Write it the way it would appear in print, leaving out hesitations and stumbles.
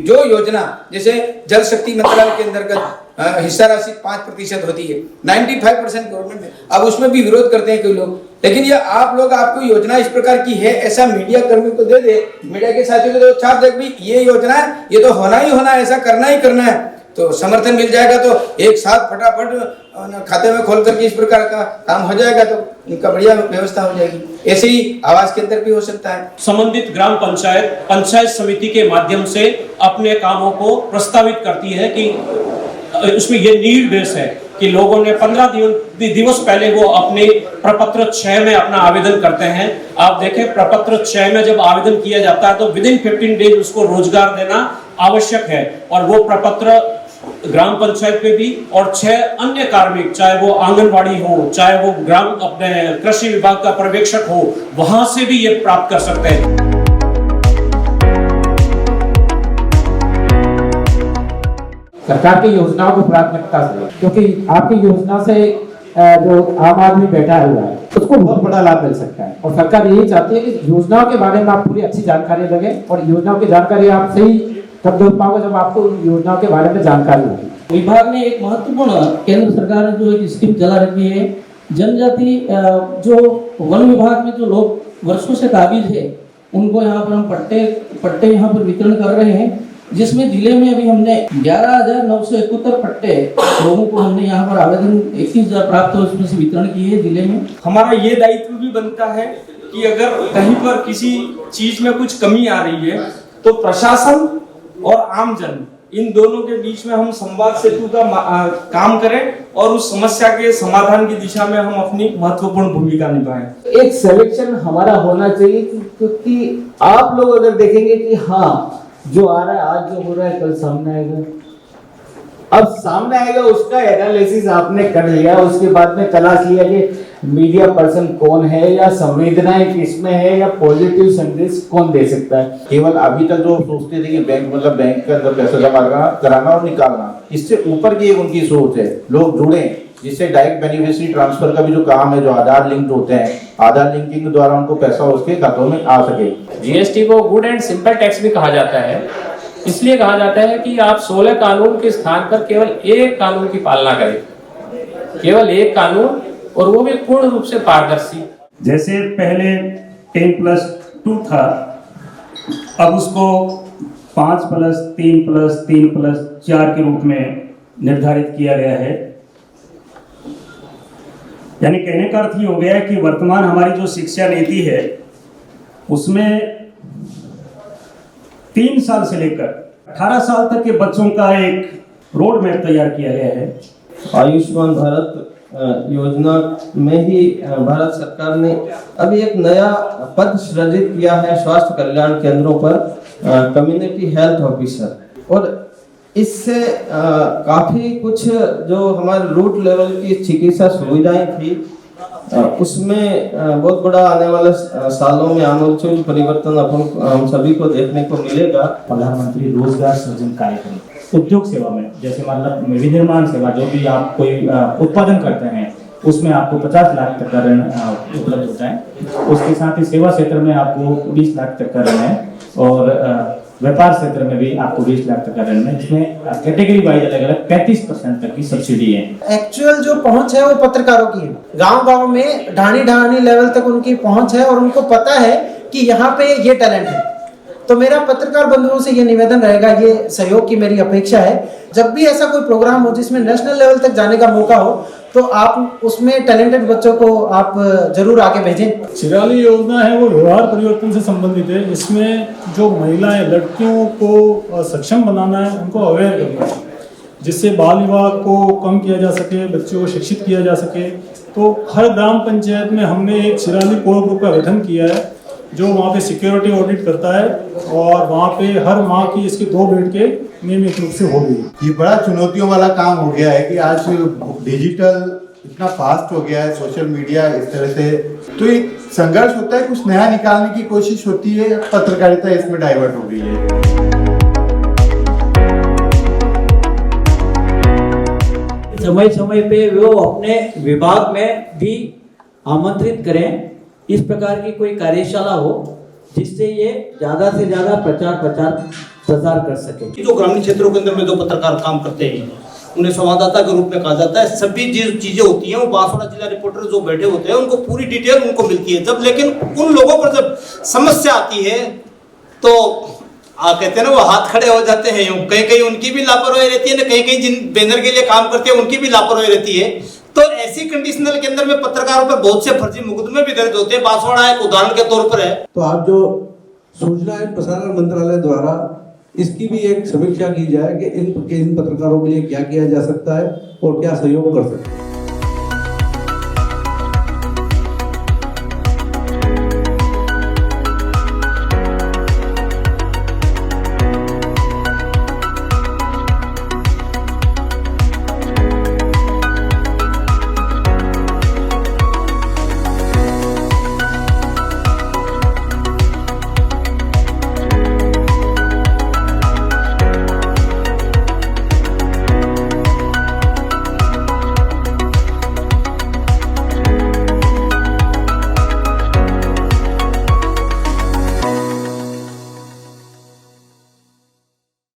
जो योजना जैसे जल शक्ति मंत्रालय के अंतर्गत हिस्सा राशि 5% होती है, 95% गवर्नमेंट है। अब उसमें भी विरोध करते हैं कोई लोग, लेकिन ये आप लोग, आपको योजना इस प्रकार की है ऐसा मीडिया कर्मी को दे दे, मीडिया के साथियों को तो छाप देख भी ये योजना है, ये तो होना ही होना है, ऐसा करना ही करना है, तो समर्थन मिल जाएगा तो एक साथ फटाफट खाते में खोल करके इस प्रकार का काम हो जाएगा, तो इनका बढ़िया व्यवस्था हो जाएगी। ऐसे ही आवास केंद्र भी हो सकता है। संबंधित ग्राम पंचायत पंचायत समिति के माध्यम से अपने कामों को प्रस्तावित करती है कि उसमें ये नीड बेस है कि लोगों ने 15 दिवस पहले वो अपने प्रपत्र 6 में अपना आवेदन करते हैं। आप देखें प्रपत्र 6 में जब आवेदन किया जाता है तो विदिन 15 डेज उसको रोजगार देना आवश्यक है, और वो प्रपत्र ग्राम पंचायत पे भी और 6 अन्य कार्मिक, चाहे वो आंगनबाड़ी हो, चाहे वो ग्राम अपने कृषि विभाग का पर्यवेक्षक हो, वहां से भी ये प्राप्त कर सकते हैं। सरकार की योजनाओं को प्राथमिकता से, क्योंकि आपकी योजना से जो आम आदमी बैठा हुआ है उसको बहुत बड़ा लाभ मिल सकता है, और सरकार यही चाहती है कि योजनाओं के बारे में आप पूरी अच्छी जानकारी लगे, और योजनाओं की जानकारी आप सही तब दे पाओगे जब आपको योजनाओं के बारे में जानकारी होगी। विभाग ने एक महत्वपूर्ण, केंद्र सरकार ने जो एक स्कीम चला रखी है, जनजाति जो वन विभाग में जो लोग वर्षों से काबिज है उनको यहाँ पर हम पट्टे यहाँ पर वितरण कर रहे हैं, जिसमें जिले में अभी हमने 11,971 पट्टे लोगों को हमने यहाँ पर आवेदन 21,000 प्राप्त हो, उसमें से वितरण किए है जिले में। हमारा ये दायित्व भी बनता है कि अगर कहीं पर किसी चीज में कुछ कमी आ रही है तो प्रशासन और आमजन, इन दोनों के बीच में हम संवाद सेतु का काम करें और उस समस्या के समाधान की दिशा में हम अपनी महत्वपूर्ण भूमिका निभाएं। एक सिलेक्शन हमारा होना चाहिए, क्योंकि आप लोग अगर देखेंगे कि हाँ जो आ रहा है, आज जो हो रहा है कल सामने आएगा, अब सामने आएगा उसका एनालिसिस आपने कर लिया, उसके बाद में तलाश लिया कि मीडिया पर्सन कौन है, या संवेदनाएं किसमें है, या पॉजिटिव संदेश कौन दे सकता है। केवल अभी तक जो सोचते थे कि बैंक मतलब बैंक के अंदर पैसा जमा कराना और निकालना, इससे ऊपर की एक उनकी सोच है, लोग जुड़े, जिससे डायरेक्ट बेनिफिशियरी ट्रांसफर का भी जो काम है, जो आधार लिंक्ड होते हैं, आधार लिंकिंग के द्वारा उनको पैसा उसके खातों में आ सके। जीएसटी को गुड एंड सिंपल टैक्स भी कहा जाता है, इसलिए कहा जाता है कि आप 16 कानून के स्थान पर केवल एक कानून की पालना करें, केवल एक कानून, और वो भी पूर्ण रूप से पारदर्शी। जैसे पहले 10+2 था, अब उसको 5+3+3+4 के रूप में निर्धारित किया गया है। यानी कहने का अर्थ ये हो गया है कि वर्तमान हमारी जो शिक्षा नीति है उसमें 3 साल से लेकर 18 साल तक के बच्चों का एक रोड मैप तैयार किया गया है। आयुष्मान भारत योजना में ही भारत सरकार ने अभी एक नया पद सृजित किया है स्वास्थ्य कल्याण केंद्रों पर, कम्युनिटी हेल्थ ऑफिसर, और इससे काफी कुछ जो हमारे रूट लेवल की चिकित्सा सुविधाएं थी उसमें बहुत बड़ा आने वाले सालों में आमूल परिवर्तन हम सभी को देखने को मिलेगा। प्रधानमंत्री रोजगार सृजन कार्यक्रम उद्योग सेवा में, जैसे मतलब विनिर्माण सेवा, जो भी आप कोई उत्पादन करते हैं उसमें आपको 50 लाख तक का ऋण उपलब्ध होता है। उसके साथ ही सेवा क्षेत्र में आपको 20 लाख तक का ऋण है, और व्यापार क्षेत्र में भी आपको 20 लाख तक का ऋण है, जिसमें कैटेगरी वाइज अलग अलग 35% तक की सब्सिडी है। एक्चुअल जो पहुंच है वो पत्रकारों की है, गांव-गांव में ढाणी लेवल तक उनकी पहुंच है, और उनको पता है कि यहाँ पे ये टैलेंट है। तो मेरा पत्रकार बंधुओं से ये निवेदन रहेगा, ये सहयोग की मेरी अपेक्षा है, जब भी ऐसा कोई प्रोग्राम हो जिसमें नेशनल लेवल तक जाने का मौका हो तो आप उसमें टैलेंटेड बच्चों को आप जरूर आगे भेजें। शिराली योजना है वो व्यवहार परिवर्तन से संबंधित है। इसमें जो महिलाएं, लड़कियों को सक्षम बनाना है, उनको अवेयर करना है, जिससे बाल विवाह को कम किया जा सके, बच्चों को शिक्षित किया जा सके। तो हर ग्राम पंचायत में हमने एक शिराली कोर ग्रुप का गठन किया है, जो वहाँ पे सिक्योरिटी ऑडिट करता है, और वहाँ पे हर माह की इसकी 2 बैठकें नियमित रूप से हो गई। ये बड़ा चुनौतियों वाला काम हो गया है कि आज डिजिटल इतना फास्ट हो गया है, सोशल मीडिया इस तरह से, तो एक संघर्ष होता है, कुछ नया निकालने की कोशिश होती है, पत्रकारिता इसमें डाइवर्ट हो गई है। समय समय पे वो अपने विभाग में भी आमंत्रित करें, इस प्रकार की कोई कार्यशाला हो जिससे ये ज़्यादा से ज़्यादा प्रचार प्रचार कर सके। जो ग्रामीण क्षेत्रों के अंदर में जो पत्रकार काम करते हैं उन्हें संवाददाता के रूप में कहा जाता है। सभी जो चीजें होती हैं वो बांसवाड़ा जिला रिपोर्टर जो बैठे होते हैं उनको पूरी डिटेल उनको मिलती है। जब लेकिन उन लोगों पर जब समस्या आती है तो कहते हैं ना वो हाथ खड़े हो जाते हैं। यूं कहीं कहीं उनकी भी लापरवाही रहती है ना, कहीं कहीं जिन बैनर के लिए काम करते हैं उनकी भी लापरवाही रहती है। तो ऐसी कंडीशनल के अंदर में पत्रकारों पर बहुत से फर्जी मुकदमे भी दर्ज होते हैं। बांसवाड़ा एक उदाहरण के तौर पर है। तो आप जो सूचना एवं प्रसारण मंत्रालय द्वारा इसकी भी एक समीक्षा की जाए कि इन पत्रकारों के लिए क्या किया जा सकता है और क्या सहयोग कर सकते हैं।